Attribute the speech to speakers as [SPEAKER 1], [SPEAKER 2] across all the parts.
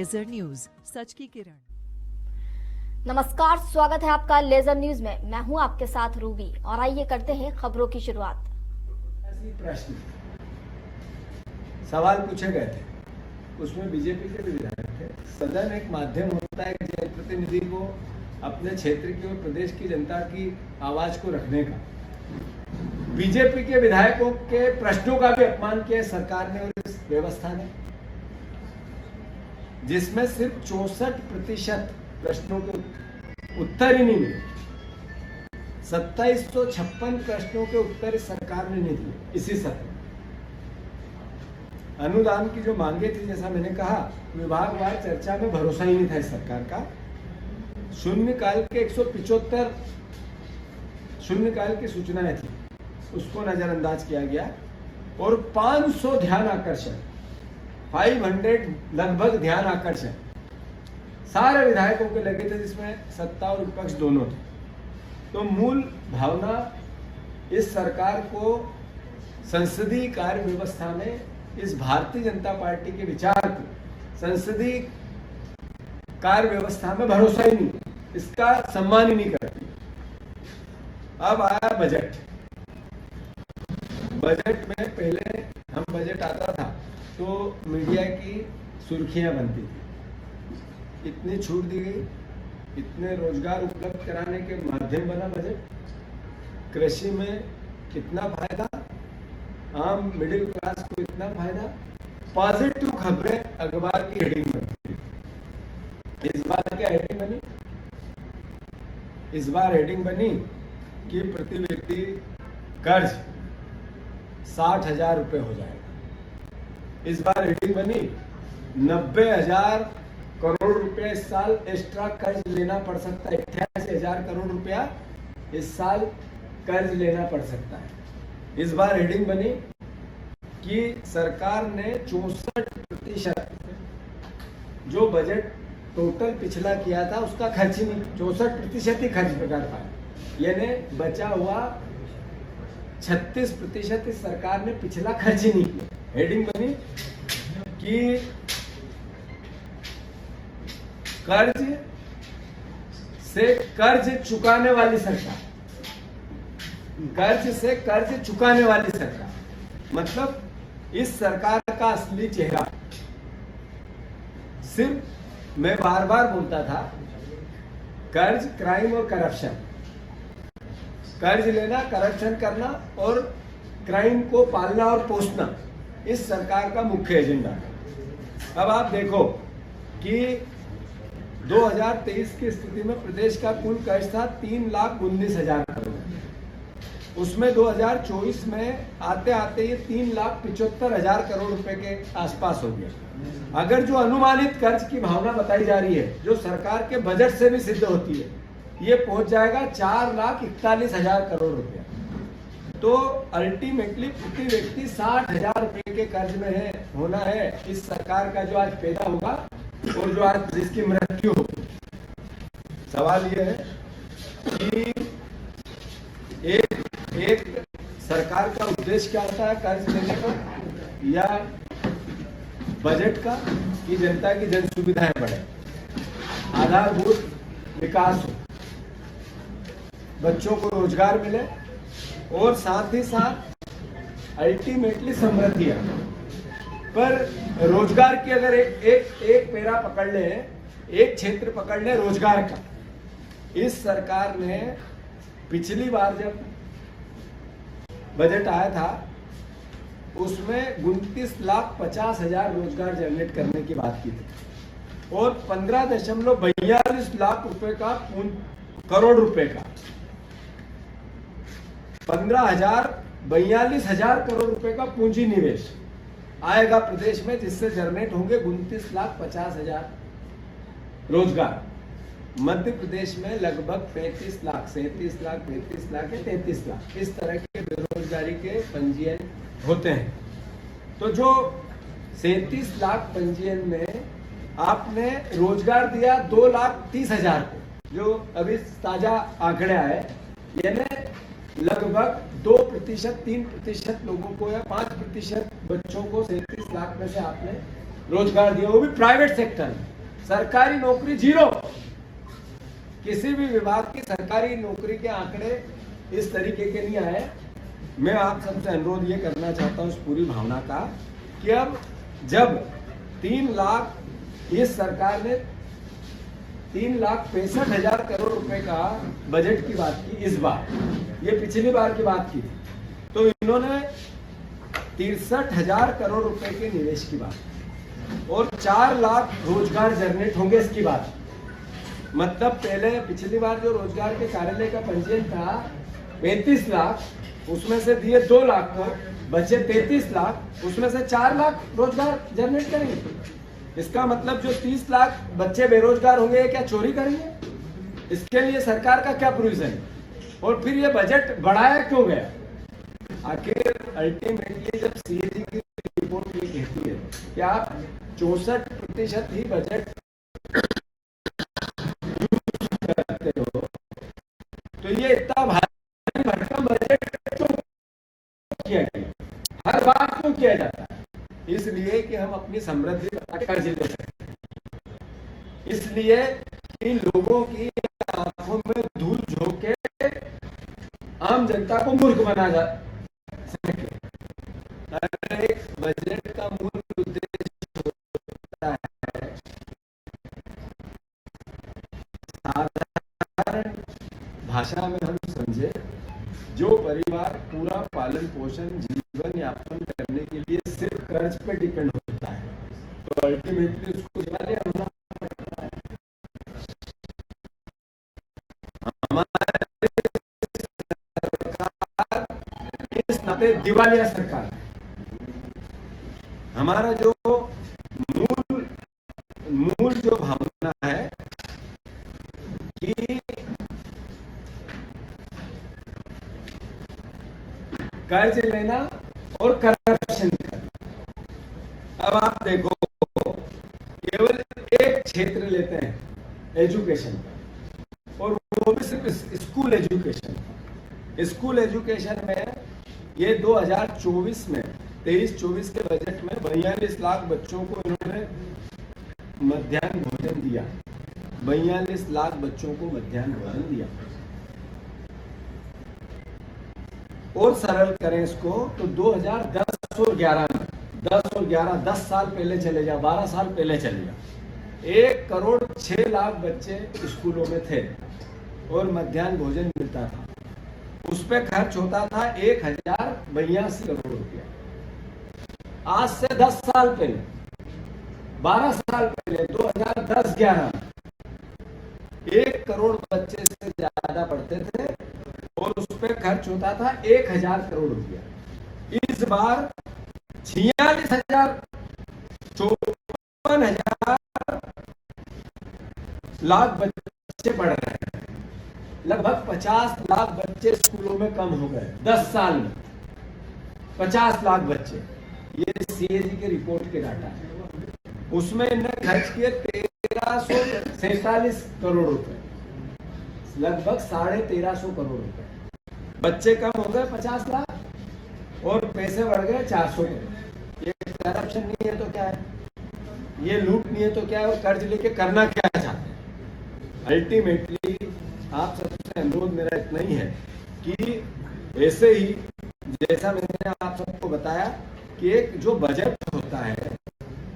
[SPEAKER 1] Laser news, सच की किरण।
[SPEAKER 2] नमस्कार, स्वागत है आपका लेजर न्यूज में। मैं हूं आपके साथ रूबी और आइए करते हैं खबरों की शुरुआत।
[SPEAKER 3] प्रश्न सवाल पूछे गए थे, उसमें बीजेपी के भी विधायक थे। सदन एक माध्यम होता है जनप्रतिनिधि को अपने क्षेत्र की और प्रदेश की जनता की आवाज को रखने का। बीजेपी के विधायकों के प्रश्नों का भी अपमान किया सरकार ने और इस व्यवस्था ने, जिसमें सिर्फ 64% प्रश्नों के उत्तर ही नहीं मिले। 2756 प्रश्नों के उत्तर इस सरकार ने नहीं दिए इसी सत्र में। अनुदान की जो मांगे थी, जैसा मैंने कहा, विभागवार चर्चा में भरोसा ही नहीं था इस सरकार का। शून्यकाल के 175 शून्यकाल की सूचनाएं थी, उसको नजरअंदाज किया गया और 500 ध्यान आकर्षण, 500 लगभग ध्यान आकर्षण सारे विधायकों के लगे थे, जिसमें सत्ता और विपक्ष दोनों थे। तो मूल भावना इस सरकार को संसदीय कार्य व्यवस्था में, इस भारतीय जनता पार्टी के विचार को संसदीय कार्य व्यवस्था में भरोसा ही नहीं, इसका सम्मान ही नहीं करती। अब आया बजट। बजट में पहले हम बजट आता था तो मीडिया की सुर्खियां बनती थी, इतनी छूट दी गई, इतने रोजगार उपलब्ध कराने के माध्यम बना बजट, कृषि में कितना फायदा, आम मिडिल क्लास को इतना फायदा, पॉजिटिव खबरें अखबार की हेडिंग बनती। इस बार क्या हेडिंग बनी? इस बार हेडिंग बनी कि प्रति व्यक्ति कर्ज 60,000 रुपए हो जाएगा। इस बार हेडिंग बनी 90,000 करोड़ रुपए इस साल एक्स्ट्रा कर्ज लेना पड़ सकता है। 88,000 करोड़ रुपया इस साल कर्ज लेना पड़ सकता है। इस बार हेडिंग बनी कि सरकार ने 64% जो बजट टोटल पिछला किया था उसका खर्च ही नहीं, 64% ही खर्च कर पाया, यानी बचा हुआ 36% इस सरकार ने पिछला खर्च ही नहीं किया। हेडिंग बनी कि कर्ज से कर्ज चुकाने वाली सरकार, कर्ज से कर्ज चुकाने वाली सरकार, मतलब इस सरकार का असली चेहरा। सिर्फ मैं बार बार बोलता था, कर्ज, क्राइम और करप्शन, कर्ज लेना, करप्शन करना और क्राइम को पालना और पोषना इस सरकार का मुख्य एजेंडा है। अब आप देखो कि 2023 की स्थिति में प्रदेश का कुल कर्ज था 3,19,000 करोड़, उसमें 2024 में आते आते ये 3,75,000 करोड़ रुपए के आसपास हो गया। अगर जो अनुमानित कर्ज की भावना बताई जा रही है, जो सरकार के बजट से भी सिद्ध होती है, ये पहुंच जाएगा 4,41,000 करोड़ रुपया। तो अल्टीमेटली प्रति व्यक्ति 60,000 रुपए के कर्ज में है होना है इस सरकार का, जो आज पैदा होगा और जो आज जिसकी मृत्यु होगी। सवाल यह है कि एक सरकार का उद्देश्य क्या होता है कर्ज लेने का, या बजट का, कि जनता की जन सुविधाएं बढ़े, आधारभूत विकास हो, बच्चों को रोजगार मिले और साथ ही साथ अल्टीमेटली समृद्धि आए। पर रोजगार की अगर एक पेरा पकड़ ले, एक क्षेत्र पकड़ ले रोजगार का, इस सरकार ने पिछली बार जब बजट आया था उसमें 29,50,000 रोजगार जनरेट करने की बात की थी और 15.42 लाख रुपए का करोड़ रुपए का 42,000 करोड़ रुपए का पूंजी निवेश आएगा प्रदेश में, जिससे जनरेट होंगे 29,50,000 रोजगार। मध्य प्रदेश में लगभग 35 लाख, 37 लाख, 35 लाख या 33 लाख इस तरह के बेरोजगारी के पंजीयन होते हैं। तो जो 37 लाख पंजीयन में आपने रोजगार दिया 2,30,000 को, जो अभी ताजा आंकड़े आए, यानी लगभग 2%, 3% लोगों को या 5% बच्चों को 37 लाख में से आपने रोजगार दिया, वो भी प्राइवेट सेक्टर में। सरकारी नौकरी जीरो। किसी भी विभाग की सरकारी नौकरी के आंकड़े इस तरीके के नहीं आए। मैं आप सबसे अनुरोध ये करना चाहता हूं इस पूरी भावना का कि अब जब 3 लाख इस सरकार ने 3,65,000 करोड़ रुपए का बजट की बात की इस बार, ये पिछली बार की बात की थी, तो इन्होंने 63,000 करोड़ रुपए के निवेश की बात और 4 लाख रोजगार जनरेट होंगे इसकी बात। मतलब पहले पिछली बार जो रोजगार के कार्यालय का पंजीयन था 35 लाख, उसमें से दिए 2 लाख को, बचे 33 लाख, उसमें से 4 लाख रोजगार जनरेट करेंगे। इसका मतलब जो 30 लाख बच्चे बेरोजगार होंगे क्या चोरी करेंगे? इसके लिए सरकार का क्या प्रोविजन है? और फिर ये बजट बढ़ाया क्यों गया? आखिर अल्टीमेटली जब सीएजी की रिपोर्ट ये कहती है कि आप 64% ही बजट करते हो, तो ये इतना भारी भरकम बजट क्यों किया गया? हर बार क्यों किया जाता है? इसलिए कि हम अपनी समृद्धि का कर्ज ले सकें, इसलिए इन लोगों की आंखों में धूल झोंक के आम जनता को मूर्ख बना जा सके। अगर एक बजट का मूल उद्देश्य होता है साधारण भाषा में हम समझे, जो परिवार पूरा पालन पोषण जीवन यापन करने के लिए सिर्फ कर्ज पे डिपेंड होता है, तो अल्टीमेटली उसको दिवालिया होना पड़ता है। हमारे सरकार इस नाते दिवालिया सरकार है। हमारा जो मूल जो भावना है कि कर्ज लेना और करप्शन करना। अब आप देखो, केवल एक क्षेत्र लेते हैं एजुकेशन का, और वो भी सिर्फ स्कूल एजुकेशन। स्कूल एजुकेशन में ये 2024 में 23-24 के बजट में 42 लाख बच्चों को इन्होंने मध्याह्न भोजन दिया। 42 लाख बच्चों को मध्याह्न भोजन दिया। और सरल करें इसको तो 2010 और 11 में 10 साल पहले चले जाओ, 12 साल पहले चले जाओ, 1,06,00,000 बच्चे स्कूलों में थे और मध्याह्न भोजन मिलता था। उस पर खर्च होता था 1,082 करोड़ रुपया। आज से 10 साल पहले, 12 साल पहले 2010-11 में 1 करोड़ बच्चे से ज्यादा पढ़ते थे और उस पर खर्च होता था 1,000 करोड़ रुपया। इस बार 46,000 54,000 लाख बच्चे पढ़ रहे हैं। लगभग 50 लाख बच्चे स्कूलों में कम हो गए 10 साल में। 50 लाख बच्चे, ये सीएजी की रिपोर्ट के डाटा है। उसमें इन्होंने खर्च किए 1,347 करोड़ रुपए, लगभग 1,350 करोड़ रुपए। बच्चे कम हो गए 50 लाख और पैसे बढ़ गए 400 करोड़। ये करप्शन नहीं है तो क्या है? ये लूट नहीं है तो क्या है? और कर्ज लेके करना क्या चाहते हैं? अल्टीमेटली आप सबसे अनुरोध मेरा इतना ही है कि ऐसे ही जैसा मैंने आप सबको बताया कि एक जो बजट होता है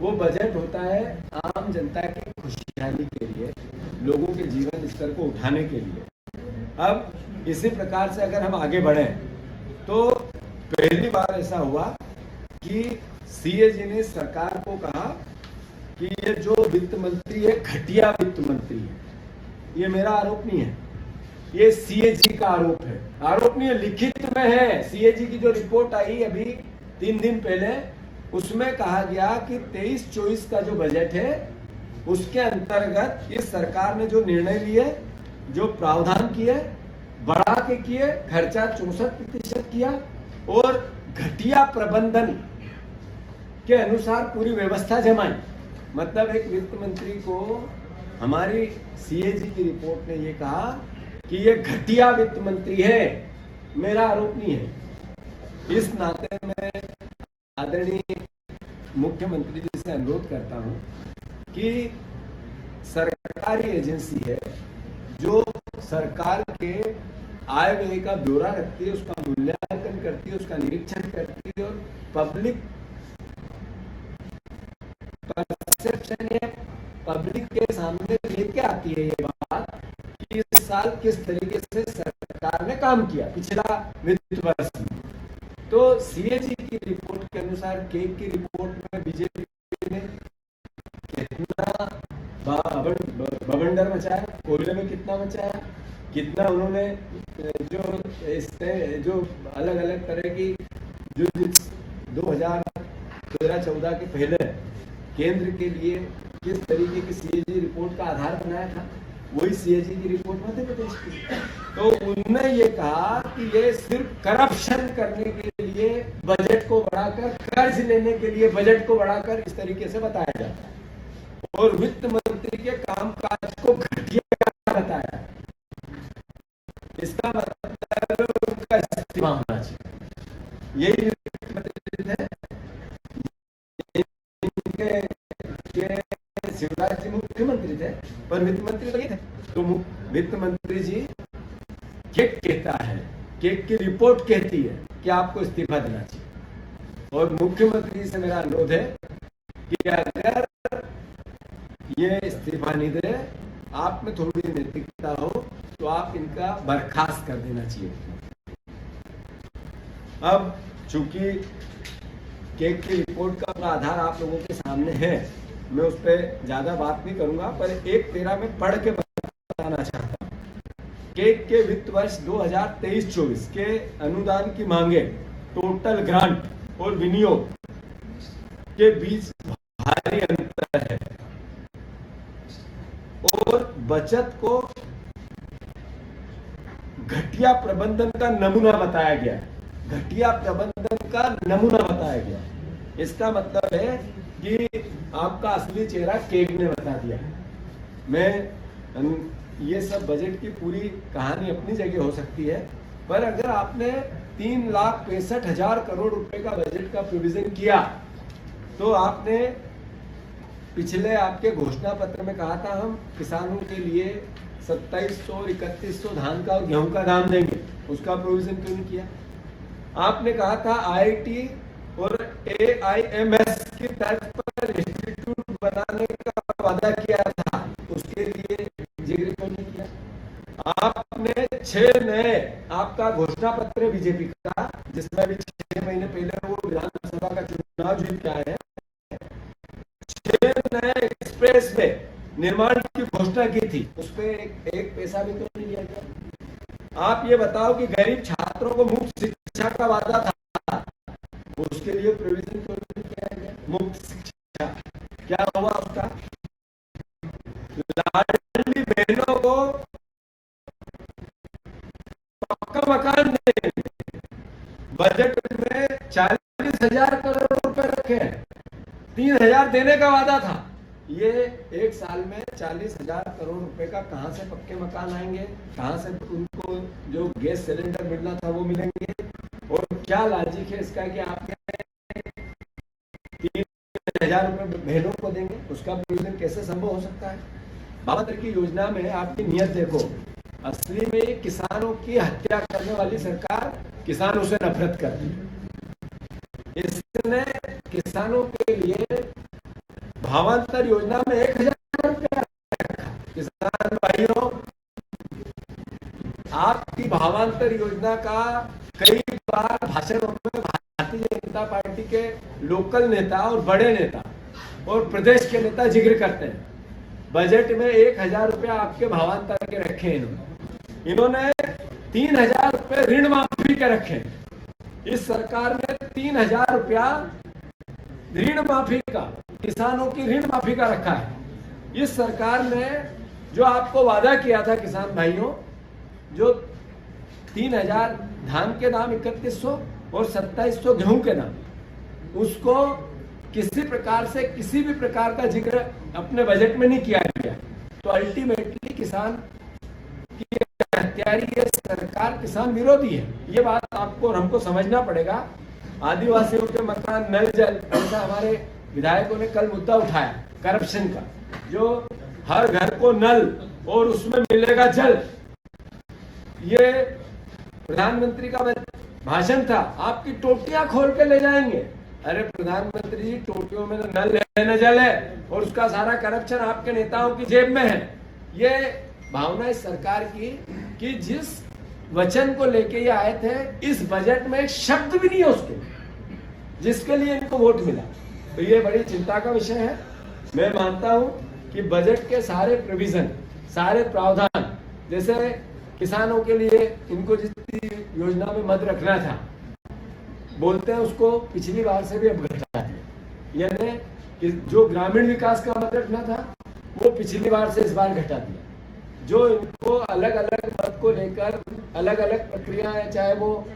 [SPEAKER 3] वो बजट होता है आम जनता की खुशहाली के लिए, लोगों के जीवन स्तर को उठाने के लिए। अब इसी प्रकार से अगर हम आगे बढ़ें तो पहली बार ऐसा हुआ कि सीएजी ने सरकार को कहा कि ये जो वित्त मंत्री है घटिया वित्त मंत्री है। ये मेरा आरोप नहीं है, ये सीएजी का आरोप है। आरोप नहीं है, लिखित में है। सीएजी की जो रिपोर्ट आई अभी 3 दिन पहले, उसमें कहा गया कि 23-24 का जो बजट है उसके अंतर्गत इस सरकार ने जो निर्णय लिए, जो प्रावधान किए, बढ़ा के किए, खर्चा 64% किया और घटिया प्रबंधन के अनुसार पूरी व्यवस्था जमाई। मतलब एक वित्त मंत्री को हमारी सीएजी की रिपोर्ट ने ये कहा कि ये घटिया वित्त मंत्री है। मेरा आरोप नहीं है। इस नाते मैं आदरणीय मुख्यमंत्री जी से अनुरोध करता हूं कि सरकारी एजेंसी है जो सरकार के आय व्यय का ब्यौरा रखती है, उसका मूल्यांकन करती है, उसका निरीक्षण करती है और पब्लिक परसेप्शन या पब्लिक के सामने लेके आती है ये बात कि इस साल किस तरीके से सरकार ने काम किया पिछला वित्त वर्ष में। तो सीएजी की रिपोर्ट के अनुसार केक की रिपोर्ट में बीजेपी ने कितना बवंडर मचाया, कोयले में कितना मचाया, कितना उन्होंने जो अलग अलग तरह की जो 2013-14 के पहले केंद्र के लिए किस तरीके की सीएजी रिपोर्ट का आधार बनाया था, वही सीएजी की रिपोर्ट मध्य प्रदेश की। तो उन्होंने ये कहा कि ये सिर्फ करप्शन करने के लिए बजट को बढ़ाकर, कर्ज लेने के लिए बजट को बढ़ाकर इस तरीके से बताया जाता है और वित्त मंत्री के कामकाज को घटिया बताया। इसका मतलब उनका इस्तीफा होना चाहिए। यही वित्त मंत्री थे, शिवराज जी मुख्यमंत्री थे पर वित्त मंत्री तो नहीं थे। तो वित्त मंत्री जी केक कहता है, केक की रिपोर्ट कहती है कि आपको इस्तीफा देना चाहिए और मुख्यमंत्री से मेरा अनुरोध है कि अगर ये इस्तीफा नहीं दे, आप में थोड़ी नैतिकता हो तो आप इनका बर्खास्त कर देना चाहिए। अब चूंकि केक की रिपोर्ट का आधार आप लोगों के सामने है, मैं उस पर ज्यादा बात नहीं करूंगा, पर एक पेरा में पढ़ के बताना चाहता हूं। केक के वित्त वर्ष 2023-24 के अनुदान की मांगे, टोटल ग्रांट और विनियोग के बीच भारी अंतर है और बचत को घटिया प्रबंधन का नमूना बताया गया। घटिया प्रबंधन का नमूना बताया गया। इसका मतलब है कि आपका असली चेहरा केक ने बता दिया। ये सब बजट की पूरी कहानी अपनी जगह हो सकती है, पर अगर आपने 3,65,000 करोड़ रुपए का बजट का प्रोविजन किया तो आपने पिछले आपके घोषणा पत्र में कहा था हम किसानों के लिए 2700 और 3100 धान का और गेहूं का दाम देंगे, उसका प्रोविजन क्यों नहीं किया? आपने कहा था आईआईटी और एआईएमएस की तर्ज पर इंस्टीट्यूट बनाने का वादा किया था, उसके लिए जिक्र क्यों नहीं किया? आपने 6 नए, आपका घोषणा पत्र बीजेपी का जिसमें भी 6 महीने पहले वो विधानसभा का चुनाव जीत के आए हैं, 6 नए एक्सप्रेस वे निर्माण की घोषणा की थी, उस पर एक पैसा भी तो नहीं लिया गया। आप ये बताओ कि गरीब छात्रों को मुफ्त शिक्षा का वादा था, उसके लिए प्रोविजन क्यों नहीं किया गया? मुफ्त शिक्षा क्या हुआ उसका? लाडली बहनों को पक्का मकान देंगे, बजट में 40,000 करोड़ रुपए रखे हैं, 3,000 देने का वादा था। ये एक साल में 40,000 करोड़ रुपए का कहां से पक्के मकान आएंगे? कहां से उनको जो गैस सिलेंडर मिलना था वो मिलेंगे? और क्या लॉजिक है इसका कि आपने 3,000 रुपए बहनों को देंगे? उसका प्रोविजन कैसे संभव हो सकता है? 72 की योजना में आपकी नियत देखो, असली में किसानों की हत्या करने वाली सरकार किसानों से नफरत करती है। इसने किसानों के लिए भावांतर योजना में 1,000 रुपया रखा। किसान भाइयों, आपकी भावांतर योजना का कई बार भाषणों में भारतीय जनता पार्टी के लोकल नेता और बड़े नेता और प्रदेश के नेता जिक्र करते हैं। बजट में 1,000 रुपया आपके भावांतर के रखे हैं। इन्होंने 3,000 रुपए ऋण माफी के रखे। इस सरकार ने 3,000 रुपया ऋण माफी का, किसानों की ऋण माफी का रखा है। इस सरकार ने जो आपको वादा किया था किसान भाइयों, जो 3,000 धान के दाम, 3100 और 2700 गेहूं के दाम, उसको किसी प्रकार से किसी भी प्रकार का जिक्र अपने बजट में नहीं किया गया। तो अल्टीमेटली किसान की हत्यारी ये सरकार किसान विरोधी है। ये बात आपको और हमको समझना पड़ेगा। आदिवासियों के मकान, नल जल, ऐसा हमारे विधायकों ने कल मुद्दा उठाया करप्शन का, जो हर घर को नल और उसमें मिलेगा जल। ये प्रधानमंत्री का भाषण था। आपकी टोटियां खोल के ले जाएंगे। अरे प्रधानमंत्री जी, टोटियों में नल है न जल है, और उसका सारा करप्शन आपके नेताओं की जेब में है। ये भावना इस सरकार की कि जिस वचन को लेके ये आए थे, इस बजट में एक शब्द भी नहीं है उसके, जिसके लिए इनको वोट मिला। तो ये बड़ी चिंता का विषय है। मैं मानता हूं कि बजट के सारे प्रोविजन, सारे प्रावधान, जैसे किसानों के लिए इनको जितनी योजना में मद रखना था, बोलते हैं उसको पिछली बार से भी अब घटा दिया। यानी कि जो ग्रामीण विकास का मद रखना था वो पिछली बार से इस बार घटा दिया। जो इनको अलग अलग मद को लेकर अलग अलग प्रक्रियाएं, चाहे वो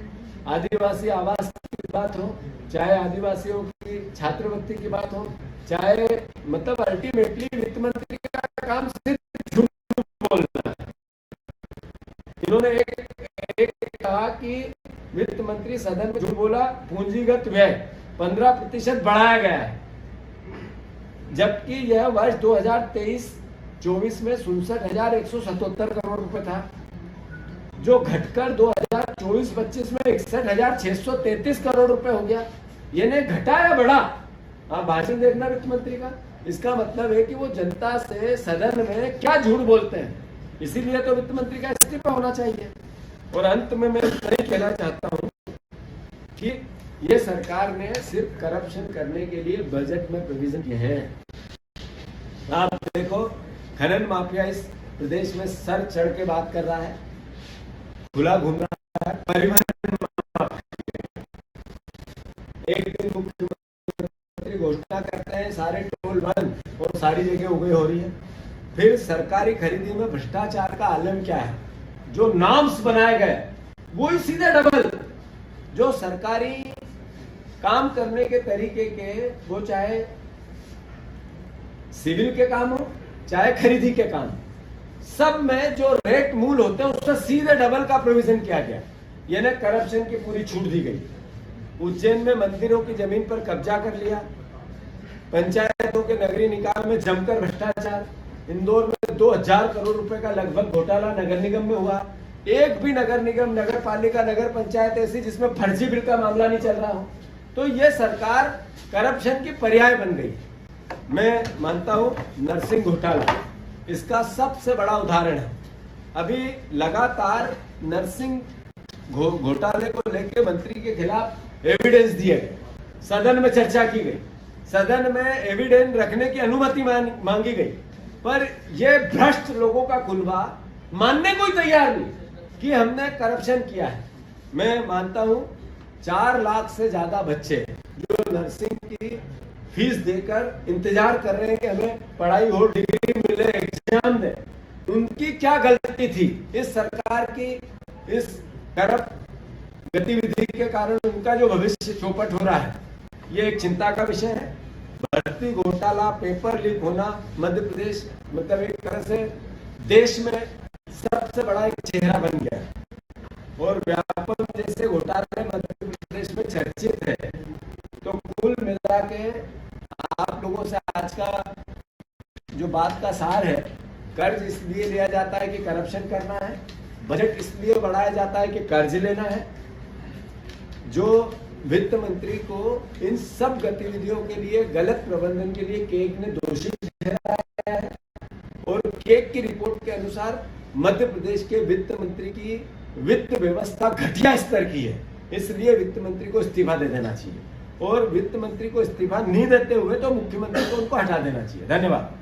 [SPEAKER 3] आदिवासी आवास की बात हो, चाहे आदिवासियों की छात्रवृत्ति की बात हो, चाहे मतलब अल्टीमेटली वित्त मंत्री का काम सिर्फ झूठ बोलना है। इन्होंने एक कहा कि वित्त मंत्री सदन में झूठ बोला, पूंजीगत व्यय 15% बढ़ाया गया है, जबकि यह वर्ष 2023-24 में 67,177 करोड़ रुपए था, जो घटकर 2024-25 में 61,633 करोड़ रुपए हो गया। यानी घटा या बढ़ा? आप भाषण देखना वित्त मंत्री का, इसका मतलब है कि वो जनता से सदन में क्या झूठ बोलते हैं। इसीलिए तो वित्त मंत्री का इस्तीफा होना चाहिए। और अंत में मैं नहीं कहना चाहता हूं कि ये सरकार ने सिर्फ करप्शन करने के लिए बजट में प्रोविजन किए हैं। आप देखो, खनन माफिया इस प्रदेश में सर चढ़ के बात कर रहा है, खुला घूम रहा है। परिवहन माफिया, एक दिन मुख्यमंत्री घोषणा करते हैं सारे टोल बंद और सारी जगह उगई हो रही है। फिर सरकारी खरीदी में भ्रष्टाचार का आलम क्या है? जो नॉर्म्स बनाए गए वो ही सीधे डबल। जो सरकारी काम करने के तरीके के, वो चाहे सिविल के काम हो चाहे खरीदी के काम, सब में जो रेट मूल होते हैं उससे सीधे डबल का प्रोविजन किया गया। यानी करप्शन की पूरी छूट दी गई। उज्जैन में मंदिरों की जमीन पर कब्जा कर लिया, पंचायतों के नगरीय निकाय में जमकर भ्रष्टाचार, इंदौर में 2000 करोड़ रुपए का लगभग घोटाला नगर निगम में हुआ। एक भी नगर निगम, नगर पालिका, नगर पंचायत ऐसी जिसमें फर्जी बिल का मामला नहीं चल रहा हो। तो ये सरकार करप्शन की पर्याय बन गई। मैं मानता हूं नर्सिंग घोटाला इसका सबसे बड़ा उदाहरण है। अभी लगातार नर्सिंग घोटाले को लेकर मंत्री के खिलाफ एविडेंस दिए गए, सदन में चर्चा की गई, सदन में एविडेंस रखने की अनुमति मांगी गई, पर ये भ्रष्ट लोगों का कुनबा मानने को ही तैयार नहीं कि हमने करप्शन किया है। मैं मानता हूं 4 लाख से ज्यादा बच्चे जो नर्सिंग की फीस देकर इंतजार कर रहे हैं कि हमें पढ़ाई हो, डिग्री मिले, एग्जाम दे, उनकी क्या गलती थी? इस सरकार की इस करप्ट गतिविधि के कारण उनका जो भविष्य चौपट हो रहा है, ये एक चिंता का विषय है। भर्ती घोटाला, पेपर लीक होना मध्य प्रदेश मतलब एक तरह से देश में सबसे बड़ा एक चेहरा बन गया है। और व्यापक जैसे घोटाले मध्य प्रदेश में चर्चित है। तो कुल मिला के आप लोगों से आज का जो बात का सार है, कर्ज इसलिए लिया जाता है कि करप्शन करना है, बजट इसलिए बढ़ाया जाता है कि कर्ज लेना है। जो वित्त मंत्री को इन सब गतिविधियों के लिए, गलत प्रबंधन के लिए केक ने दोषी ठहराया है। और केक की रिपोर्ट के अनुसार मध्य प्रदेश के वित्त मंत्री की वित्त व्यवस्था घटिया स्तर की है, इसलिए वित्त मंत्री को इस्तीफा दे देना चाहिए। और वित्त मंत्री को इस्तीफा नहीं देते हुए तो मुख्यमंत्री को उनको हटा देना चाहिए। धन्यवाद।